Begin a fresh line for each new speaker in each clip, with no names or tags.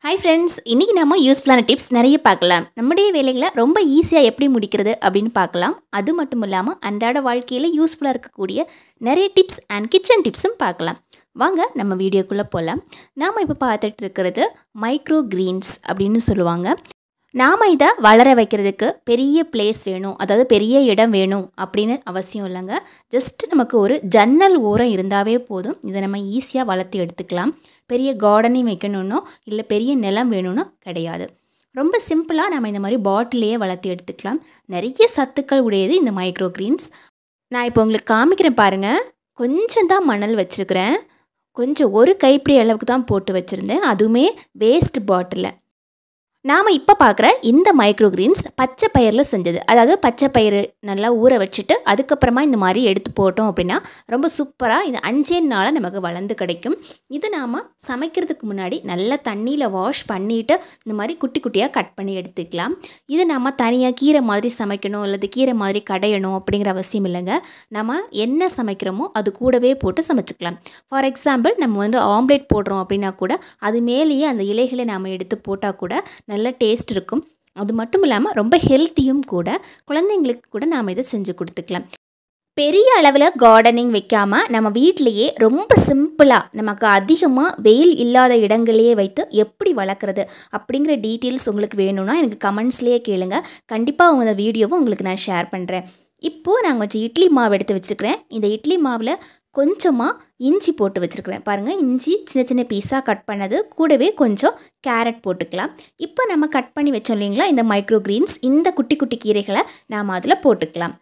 Hi friends, இன்னைக்கு நாம யூஸ்ஃபுல்லான டிப்ஸ் நிறைய பார்க்கலாம். நம்முடைய வேலைகளை ரொம்ப ஈஸியா எப்படி முடிக்கிறது அப்படினு பார்க்கலாம். அது மட்டும் இல்லாம அன்றாட வாழ்க்கையில யூஸ்ஃபுல்லா இருக்கக்கூடிய நிறைய டிப்ஸ் அண்ட் கிச்சன் டிப்ஸும் பார்க்கலாம். வாங்க நம்ம வீடியோக்குள்ள போலாம். நாம இப்ப பார்த்துட்டு இருக்கிறது மைக்ரோ கிரீன்ஸ் அப்படினு சொல்லுவாங்க. நாம இத வளர வைக்கிறதுக்கு பெரிய பிளேஸ் வேணும், அதாவது பெரிய இடம் வேணும் அப்படின்னு அவசியம் இல்லைங்க. ஜஸ்ட் நமக்கு ஒரு ஜன்னல் ஓரம் இருந்தாவே போதும். இதை நம்ம ஈஸியாக வளர்த்து எடுத்துக்கலாம். பெரிய கார்டனிங் வைக்கணுன்னோ இல்லை பெரிய நிலம் வேணும்னோ கிடையாது. ரொம்ப சிம்பிளாக நம்ம இந்த மாதிரி பாட்டிலேயே வளர்த்து எடுத்துக்கலாம். நிறைய சத்துக்கள் உடையது இந்த மைக்ரோ கிரீன்ஸ். நான் இப்போ உங்களுக்கு காமிக்கிறேன் பாருங்கள். கொஞ்சம் தான் மணல் வச்சுருக்கிறேன். கொஞ்சம் ஒரு கைப்பிடி அளவுக்கு தான் போட்டு வச்சுருந்தேன். அதுவுமே வேஸ்ட் பாட்டிலில். நாம் இப்போ பார்க்குற இந்த மைக்ரோ கிரீன்ஸ் பச்சை பயிரில் செஞ்சது. அதாவது பச்சை பயிறு நல்லா ஊற வச்சுட்டு அதுக்கப்புறமா இந்த மாதிரி எடுத்து போட்டோம் அப்படின்னா ரொம்ப சூப்பராக இது 5 நாளாக நமக்கு வளர்ந்து கிடைக்கும். இது நாம் சமைக்கிறதுக்கு முன்னாடி நல்லா தண்ணியில் வாஷ் பண்ணிவிட்டு இந்த மாதிரி குட்டி குட்டியாக கட் பண்ணி எடுத்துக்கலாம். இது நம்ம தனியாக கீரை மாதிரி சமைக்கணும் அல்லது கீரை மாதிரி கடையணும் அப்படிங்கிற அவசியம் இல்லைங்க. நம்ம என்ன சமைக்கிறோமோ அது கூடவே போட்டு சமைச்சிக்கலாம். ஃபார் எக்ஸாம்பிள் நம்ம வந்து ஆம்லேட் போடுறோம் அப்படின்னா கூட அது மேலேயே அந்த இலைகளை நாம் எடுத்து போட்டால் கூட நல்ல டேஸ்ட் இருக்கும். அது மட்டும் இல்லாமல் ரொம்ப ஹெல்த்தியும் கூட. குழந்தைங்களுக்கு கூட நாம் இதை செஞ்சு கொடுத்துக்கலாம். பெரிய அளவில் கார்டனிங் வைக்காமல் நம்ம வீட்டிலையே ரொம்ப சிம்பிளாக நமக்கு அதிகமாக வெயில் இல்லாத இடங்களையே வைத்து எப்படி வளர்க்குறது அப்படிங்கிற டீட்டெயில்ஸ் உங்களுக்கு வேணும்னா எனக்கு கமெண்ட்ஸ்லேயே கேளுங்க. கண்டிப்பாக உங்கள் வீடியோவும் உங்களுக்கு நான் ஷேர் பண்ணுறேன். இப்போது நான் கொஞ்சம் இட்லி மாவு எடுத்து வச்சுருக்கிறேன். இந்த இட்லி மாவில் கொஞ்சமாக இஞ்சி போட்டு வச்சுருக்கிறேன். பாருங்கள், இஞ்சி சின்ன சின்ன பீஸாக கட் பண்ணது, கூடவே கொஞ்சம் கேரட் போட்டுக்கலாம். இப்போ நம்ம கட் பண்ணி வச்சோம் இல்லைங்களா இந்த மைக்ரோ கிரீன்ஸ், இந்த குட்டி குட்டி கீரைகளை நாம் அதில் போட்டுக்கலாம்.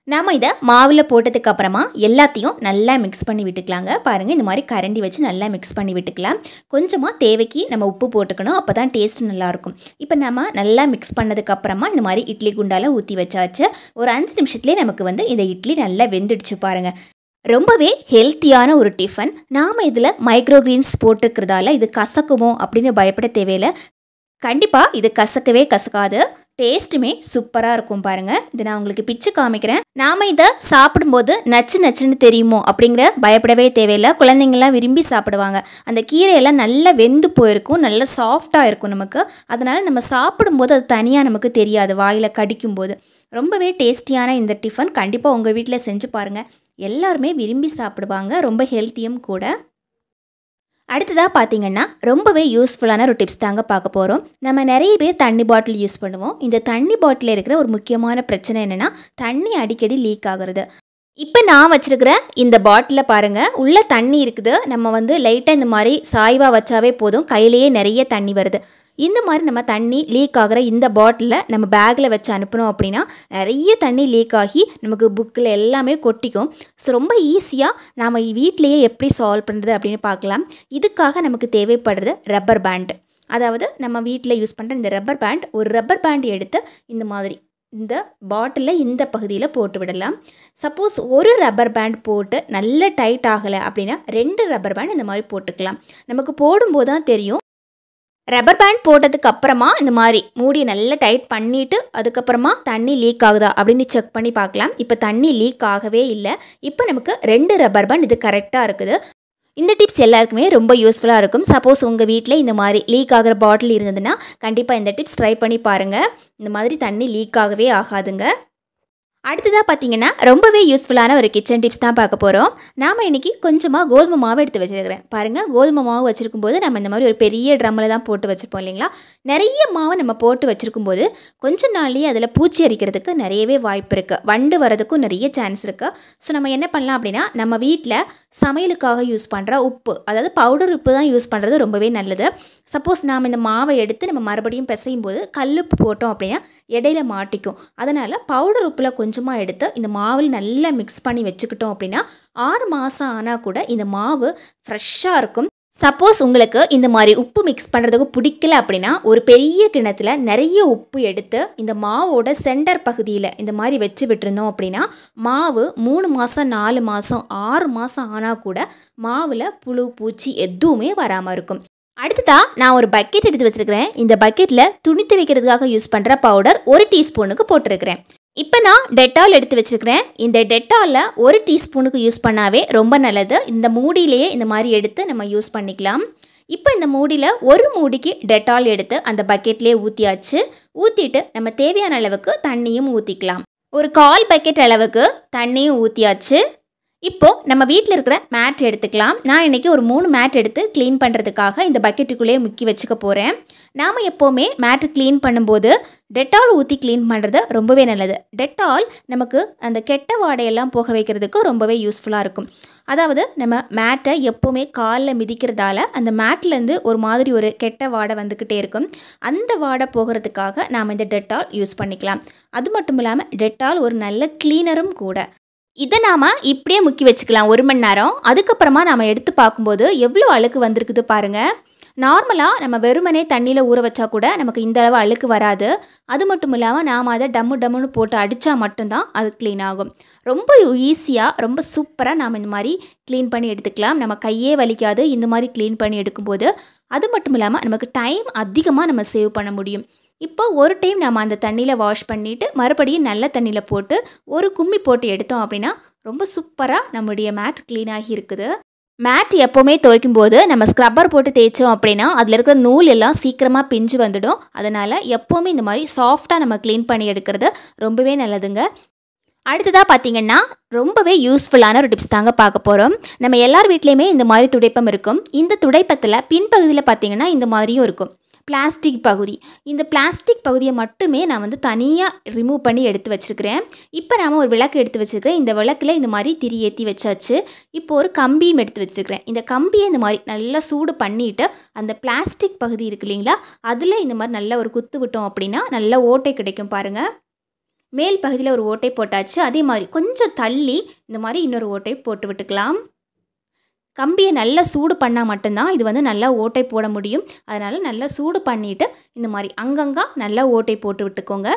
நாம் இதை மாவில் போட்டதுக்கு அப்புறமா எல்லாத்தையும் நல்லா மிக்ஸ் பண்ணி விட்டுக்கலாங்க. பாருங்கள், இந்த மாதிரி கரண்டி வச்சு நல்லா மிக்ஸ் பண்ணி விட்டுக்கலாம். கொஞ்சமாக தேவைக்கு நம்ம உப்பு போட்டுக்கணும், அப்போ தான் டேஸ்ட் நல்லாயிருக்கும். இப்போ நம்ம நல்லா மிக்ஸ் பண்ணதுக்கப்புறமா இந்த மாதிரி இட்லி குண்டால் ஊற்றி வச்சாச்சு. ஒரு 5 நிமிஷத்துலேயே நமக்கு வந்து இந்த இட்லி நல்லா வெந்துடுச்சு பாருங்கள். ரொம்பவே ஹெல்த்தியான ஒரு டிஃபன். நாம் இதில் மைக்ரோ கிரீன்ஸ் போட்டுக்கிறதால இது கசக்குமோ அப்படின்னு பயப்பட தேவையில்லை. கண்டிப்பாக இது கசக்கவே கசக்காது. டேஸ்ட்டுமே சூப்பராக இருக்கும் பாருங்கள். இதை நான் உங்களுக்கு பிச்சு காமிக்கிறேன். நாம் இதை சாப்பிடும்போது நச்சு நச்சுன்னு தெரியுமோ அப்படிங்கிற பயப்படவே தேவையில்லை. குழந்தைங்கள்லாம் விரும்பி சாப்பிடுவாங்க. அந்த கீரையெல்லாம் நல்லா வெந்து போயிருக்கும், நல்லா சாஃப்டாக இருக்கும் நமக்கு. அதனால் நம்ம சாப்பிடும்போது அது தனியாக நமக்கு தெரியாது வாயில் கடிக்கும்போது. ரொம்பவே டேஸ்டியான இந்த டிஃபன் கண்டிப்பாக உங்கள் வீட்டில் செஞ்சு பாருங்கள். எல்லாருமே விரும்பி சாப்பிடுவாங்க. ரொம்ப ஹெல்த்தியும் கூட. அடுத்ததாக பார்த்தீங்கன்னா ரொம்பவே யூஸ்ஃபுல்லான ஒரு டிப்ஸ் தாங்க பார்க்க போகிறோம். நம்ம நிறைய பேர் தண்ணி பாட்டில் யூஸ் பண்ணுவோம். இந்த தண்ணி பாட்டிலில் இருக்கிற ஒரு முக்கியமான பிரச்சனை என்னென்னா தண்ணி அடிக்கடி லீக் ஆகுறது. இப்போ நான் வச்சுருக்கிற இந்த பாட்டிலில் பாருங்கள், உள்ளே தண்ணி இருக்குது. நம்ம வந்து லைட்டாக இந்த மாதிரி சாய்வாக வச்சாவே போதும், கையிலேயே நிறைய தண்ணி வருது. இந்த மாதிரி நம்ம தண்ணி லீக் ஆகிற இந்த பாட்டிலில் நம்ம பேக்கில் வச்சு அனுப்பினோம் அப்படின்னா நிறைய தண்ணி லீக் ஆகி நமக்கு புக்கில் எல்லாமே கொட்டிக்கும். ஸோ ரொம்ப ஈஸியாக நாம் வீட்டிலையே எப்படி சால்வ் பண்ணுறது அப்படின்னு பார்க்கலாம். இதுக்காக நமக்கு தேவைப்படுறது ரப்பர் பேண்ட். அதாவது நம்ம வீட்டில் யூஸ் பண்ணுற இந்த ரப்பர் பேண்ட், ஒரு ரப்பர் பேண்ட் எடுத்து இந்த மாதிரி இந்த பாட்டிலில் இந்த பகுதியில் போட்டு விடலாம். சப்போஸ் ஒரு ரப்பர் பேண்ட் போட்டு நல்ல டைட் ஆகலை அப்படின்னா 2 ரப்பர் பேண்ட் இந்த மாதிரி போட்டுக்கலாம். நமக்கு போடும்போது தான் தெரியும். ரப்பர் பேண்ட் போட்டதுக்கு அப்புறமா இந்த மாதிரி மூடி நல்லா டைட் பண்ணிவிட்டு அதுக்கப்புறமா தண்ணி லீக் ஆகுதா அப்படின்னு செக் பண்ணி பார்க்கலாம். இப்போ தண்ணி லீக் ஆகவே இல்லை. இப்போ நமக்கு 2 ரப்பர் பேண்ட் இது கரெக்டாக இருக்குது. இந்த டிப்ஸ் எல்லாருக்குமே ரொம்ப யூஸ்ஃபுல்லாக இருக்கும். சப்போஸ் உங்கள் வீட்டில் இந்த மாதிரி லீக் ஆகிற பாட்டில் இருந்ததுன்னா கண்டிப்பாக இந்த டிப்ஸ் ட்ரை பண்ணி பாருங்கள். இந்த மாதிரி தண்ணி லீக் ஆகவே ஆகாதுங்க. அடுத்ததாக பார்த்தீங்கன்னா ரொம்பவே யூஸ்ஃபுல்லான ஒரு கிச்சன் டிப்ஸ் தான் பார்க்க போகிறோம். நாம் இன்றைக்கி கொஞ்சமாக கோதுமை மாவு எடுத்து வச்சுருக்கிறேன். பாருங்கள், கோதுமை மாவு வச்சுருக்கும்போது நம்ம இந்த மாதிரி ஒரு பெரிய ட்ரம்மில் தான் போட்டு வச்சுருப்போம் இல்லைங்களா. நிறைய மாவு நம்ம போட்டு வச்சுருக்கும்போது கொஞ்ச நாள்லேயே அதில் பூச்சி அரிக்கிறதுக்கு நிறையவே வாய்ப்பு இருக்குது. வண்டு வரதுக்கும் நிறைய சான்ஸ் இருக்குது. ஸோ நம்ம என்ன பண்ணலாம் அப்படின்னா நம்ம வீட்டில் சமையலுக்காக யூஸ் பண்ணுற உப்பு, அதாவது பவுடர் உப்பு தான் யூஸ் பண்ணுறது ரொம்பவே நல்லது. சப்போஸ் நாம் இந்த மாவை எடுத்து நம்ம மறுபடியும் பிசையும் போது கல்லுப்பு போட்டோம் அப்படின்னா இடையில மாட்டிக்கும். அதனால் பவுடர் உப்பில் கொஞ்சமாக எடுத்து இந்த மாவில் நல்லா மிக்ஸ் பண்ணி வச்சுக்கிட்டோம் அப்படின்னா 6 மாதம் ஆனால் கூட இந்த மாவு ஃப்ரெஷ்ஷாக இருக்கும். சப்போஸ் உங்களுக்கு இந்த மாதிரி உப்பு மிக்ஸ் பண்ணுறதுக்கு பிடிக்கல அப்படின்னா ஒரு பெரிய கிணத்துல நிறைய உப்பு எடுத்து இந்த மாவோட சென்டர் பகுதியில் இந்த மாதிரி வச்சு விட்டுருந்தோம் அப்படின்னா மாவு 3 மாதம் 4 மாதம் 6 மாதம் ஆனால் கூட மாவில் புழு பூச்சி எதுவுமே வராமல் இருக்கும். அடுத்ததாக நான் ஒரு பக்கெட் எடுத்து வச்சுருக்கிறேன். இந்த பக்கெட்டில் துணி துவைக்கிறதுக்காக யூஸ் பண்ணுற பவுடர் 1 டீஸ்பூனுக்கு போட்டிருக்கிறேன். இப்போ நான் டெட்டால் எடுத்து வச்சுருக்கிறேன். இந்த டெட்டாலில் 1 டீஸ்பூனுக்கு யூஸ் பண்ணாவே ரொம்ப நல்லது. இந்த மூடியிலேயே இந்த மாதிரி எடுத்து நம்ம யூஸ் பண்ணிக்கலாம். இப்போ இந்த மூடியில் ஒரு மூடிக்கு டெட்டால் எடுத்து அந்த பக்கெட்லேயே ஊற்றியாச்சு. ஊற்றிட்டு நம்ம தேவையான அளவுக்கு தண்ணியும் ஊற்றிக்கலாம். ஒரு 1/4 பக்கெட் அளவுக்கு தண்ணியும் ஊற்றியாச்சு. இப்போது நம்ம வீட்டில் இருக்கிற மேட் எடுத்துக்கலாம். நான் இன்றைக்கி ஒரு 3 மேட் எடுத்து க்ளீன் பண்ணுறதுக்காக இந்த பக்கெட்டுக்குள்ளேயே முக்கி வச்சுக்க போகிறேன். நாம் எப்போவுமே மேட்டு க்ளீன் பண்ணும்போது டெட்டால் ஊற்றி க்ளீன் பண்ணுறது ரொம்பவே நல்லது. டெட்டால் நமக்கு அந்த கெட்ட வாடையெல்லாம் போக வைக்கிறதுக்கு ரொம்பவே யூஸ்ஃபுல்லாக இருக்கும். அதாவது நம்ம மேட்டை எப்போவுமே காலில் மிதிக்கிறதால அந்த மேட்லேருந்து ஒரு மாதிரி ஒரு கெட்ட வாடை வந்துக்கிட்டே இருக்கும். அந்த வாடை போகிறதுக்காக நாம் இந்த டெட்டால் யூஸ் பண்ணிக்கலாம். அது மட்டும் இல்லாமல் டெட்டால் ஒரு நல்ல க்ளீனரும் கூட. இதை நாம் இப்படியே முக்கி வச்சுக்கலாம் 1 மணி நேரம். அதுக்கப்புறமா நாம் எடுத்து பார்க்கும்போது எவ்வளோ அழுக்கு வந்திருக்குது பாருங்கள். நார்மலாக நம்ம வெறுமனே தண்ணியில் ஊற வச்சா கூட நமக்கு இந்த அளவு அழுக்கு வராது. அது மட்டும் இல்லாமல் நாம் அதை டம்முன்னு போட்டு அடித்தா மட்டும்தான் அது க்ளீன் ஆகும். ரொம்ப ஈஸியாக ரொம்ப சூப்பராக நாம் இந்த மாதிரி க்ளீன் பண்ணி எடுத்துக்கலாம். நம்ம கையே வலிக்காது இந்த மாதிரி க்ளீன் பண்ணி எடுக்கும்போது. அது மட்டும் இல்லாமல் நமக்கு டைம் அதிகமாக நம்ம சேவ் பண்ண முடியும். இப்போ ஒரு டைம் நம்ம அந்த தண்ணியில் வாஷ் பண்ணிவிட்டு மறுபடியும் நல்ல தண்ணியில் போட்டு ஒரு கும்மி போட்டு எடுத்தோம் அப்படின்னா ரொம்ப சூப்பராக நம்முடைய மேட் க்ளீன் ஆகி இருக்குது. மேட் எப்போவுமே துவைக்கும் போது நம்ம ஸ்க்ரப்பர் போட்டு தேய்ச்சோம் அப்படின்னா அதில் இருக்கிற நூல் எல்லாம் சீக்கிரமாக பிஞ்சு வந்துடும். அதனால் எப்போவுமே இந்த மாதிரி சாஃப்டாக நம்ம க்ளீன் பண்ணி எடுக்கிறது ரொம்பவே நல்லதுங்க. அடுத்ததாக பார்த்திங்கன்னா ரொம்பவே யூஸ்ஃபுல்லான ஒரு டிப்ஸ் தாங்க பார்க்க போகிறோம். நம்ம எல்லார் வீட்லேயுமே இந்த மாதிரி துடைப்பம் இருக்கும். இந்த துடைப்பத்தில் பின்பகுதியில் பார்த்திங்கன்னா இந்த மாதிரியும் இருக்கும் பிளாஸ்டிக் பகுதி. இந்த பிளாஸ்டிக் பகுதியை மட்டுமே நான் தனியாக ரிமூவ் பண்ணி எடுத்து வச்சுருக்கிறேன். இப்போ நாம் ஒரு விளக்கு எடுத்து வச்சுருக்கிறேன். இந்த விளக்கில் இந்த மாதிரி திரி ஏற்றி வச்சாச்சு. இப்போ ஒரு கம்பியும் எடுத்து வச்சுருக்கிறேன். இந்த கம்பியை இந்த மாதிரி நல்லா சூடு பண்ணிவிட்டு அந்த பிளாஸ்டிக் பகுதி இருக்கு இல்லைங்களா, அதில் இந்த மாதிரி நல்லா ஒரு குத்து விட்டோம் அப்படின்னா நல்ல ஓட்டை கிடைக்கும் பாருங்கள். மேல் பகுதியில் ஒரு ஓட்டை போட்டாச்சு. அதே மாதிரி கொஞ்சம் தள்ளி இந்த மாதிரி இன்னொரு ஓட்டை போட்டு விட்டுக்கலாம். கம்பியை நல்லா சூடு பண்ணால் மட்டும்தான் இது நல்லா ஓட்டை போட முடியும். அதனால் நல்லா சூடு பண்ணிவிட்டு இந்த மாதிரி அங்கங்கே நல்லா ஓட்டை போட்டு விட்டுக்கோங்க.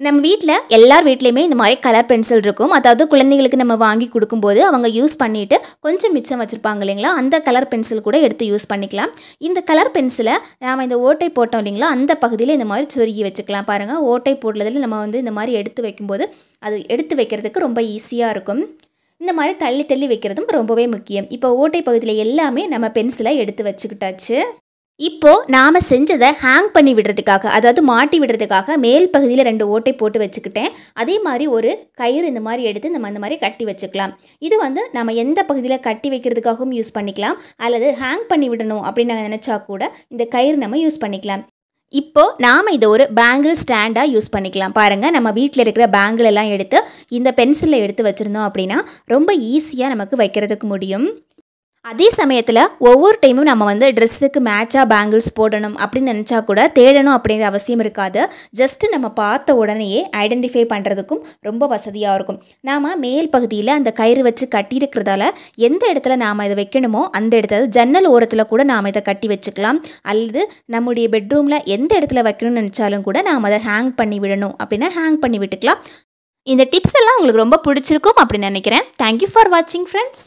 நம்ம வீட்டில் எல்லார் வீட்லேயுமே இந்த மாதிரி கலர் பென்சில் இருக்கும். அதாவது குழந்தைங்களுக்கு நம்ம வாங்கி கொடுக்கும்போது அவங்க யூஸ் பண்ணிவிட்டு கொஞ்சம் மிச்சம் வச்சுருப்பாங்க இல்லைங்களா, அந்த கலர் பென்சில் கூட எடுத்து யூஸ் பண்ணிக்கலாம். இந்த கலர் பென்சிலை நாம் இந்த ஓட்டை போட்டோம் இல்லைங்களா, அந்த பகுதியில் இந்த மாதிரி சொருகி வச்சுக்கலாம். பாருங்கள், ஓட்டை போடுறதில் நம்ம இந்த மாதிரி எடுத்து வைக்கும்போது அது எடுத்து வைக்கிறதுக்கு ரொம்ப ஈஸியாக இருக்கும். இந்த மாதிரி தள்ளி தள்ளி வைக்கிறதும் ரொம்பவே முக்கியம். இப்போ ஓட்டை பகுதியில் எல்லாமே நம்ம பென்சிலை எடுத்து வச்சுக்கிட்டாச்சு. இப்போது நாம் செஞ்சதை ஹேங் பண்ணி விடுறதுக்காக, அதாவது மாட்டி விடுறதுக்காக மேல் பகுதியில் 2 ஓட்டை போட்டு வச்சுக்கிட்டேன். அதே மாதிரி ஒரு கயிறு இந்த மாதிரி எடுத்து நம்ம இந்த மாதிரி கட்டி வச்சுக்கலாம். இது நம்ம எந்த பகுதியில் கட்டி வைக்கிறதுக்காகவும் யூஸ் பண்ணிக்கலாம். அல்லது ஹேங் பண்ணி விடணும் அப்படின்னு நாங்கள் நினச்சா கூட இந்த கயிறு நம்ம யூஸ் பண்ணிக்கலாம். இப்போது நாம் இதை ஒரு பேங்கிள் ஸ்டாண்டாக யூஸ் பண்ணிக்கலாம். பாருங்கள், நம்ம வீட்டில் இருக்கிற பேங்கிள் எல்லாம் எடுத்து இந்த பென்சிலில் எடுத்து வச்சுருந்தோம் அப்படின்னா ரொம்ப ஈஸியாக நமக்கு வைக்கிறதுக்கு முடியும். அதே சமயத்தில் ஒவ்வொரு டைமும் நம்ம ட்ரெஸ்ஸுக்கு மேட்சாக பேங்கிள்ஸ் போடணும் அப்படின்னு நினச்சா கூட தேடணும் அப்படிங்கிற அவசியம் இருக்காது. ஜஸ்ட்டு நம்ம பார்த்த உடனேயே ஐடென்டிஃபை பண்ணுறதுக்கும் ரொம்ப வசதியாக இருக்கும். நாம் மேல் பகுதியில் அந்த கயிறு வச்சு கட்டியிருக்கிறதால எந்த இடத்துல நாம் இதை வைக்கணுமோ அந்த இடத்துல ஜன்னல் ஓரத்தில் கூட நாம் இதை கட்டி வச்சுக்கலாம். அல்லது நம்முடைய பெட்ரூமில் எந்த இடத்துல வைக்கணும்னு நினச்சாலும் கூட நாம் அதை ஹேங் பண்ணி விடணும் அப்படின்னா ஹேங் பண்ணி விட்டுக்கலாம். இந்த டிப்ஸ் எல்லாம் உங்களுக்கு ரொம்ப பிடிச்சிருக்கும் அப்படின்னு நினைக்கிறேன். தேங்க்யூ ஃபார் வாட்சிங் ஃப்ரெண்ட்ஸ்.